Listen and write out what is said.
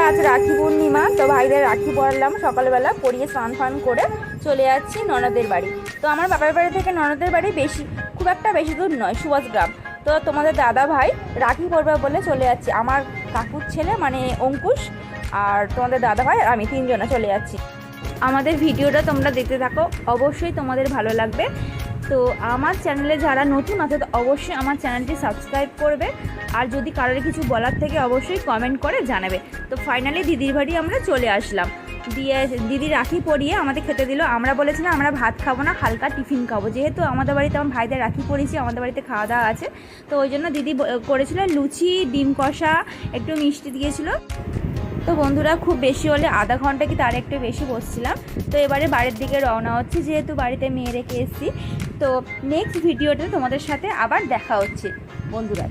আজ রাখি পূর্ণিমা, তো ভাইদের রাখি পরালাম সকালবেলা, পরিয়ে স্নান ফান করে চলে যাচ্ছি ননদের বাড়ি। তো আমার বাবার বাড়ি থেকে ননদের বাড়ি খুব একটা বেশি দূর নয়, সুভাষগ্রাম। তো তোমাদের দাদা ভাই রাখি পরবে বলে চলে যাচ্ছি, আমার কাকুর ছেলে মানে অঙ্কুশ আর তোমাদের দাদা ভাই আর আমি তিনজনে চলে যাচ্ছি। আমাদের ভিডিওটা তোমরা দেখতে থাকো, অবশ্যই তোমাদের ভালো লাগবে। তো আমার চ্যানেলে যারা নতুন আছে তো অবশ্যই আমার চ্যানেলটি সাবস্ক্রাইব করবে, আর যদি কারোর কিছু বলার থেকে অবশ্যই কমেন্ট করে জানাবে। তো ফাইনালি দিদির বাড়ি আমরা চলে আসলাম, দিয়ে দিদি রাখি পরিয়ে আমাদের খেতে দিল। আমরা বলেছিলাম আমরা ভাত খাবো না, হালকা টিফিন খাবো, যেহেতু আমাদের বাড়িতে আমার ভাইদের রাখি পরিয়েছি, আমাদের বাড়িতে খাওয়া দাওয়া আছে। তো ওই জন্য দিদি করেছিল লুচি, ডিম কষা, একটু মিষ্টি দিয়েছিল। তো বন্ধুরা খুব বেশি হলে আধা ঘন্টা কি তার একটু বেশি বসছিলাম। তো এবারে বাড়ির দিকে রওনা হচ্ছে, যেহেতু বাড়িতে মেয়ে রেখে এসেছি। তো নেক্সট ভিডিওতে তোমাদের সাথে আবার দেখা হচ্ছে বন্ধুরা।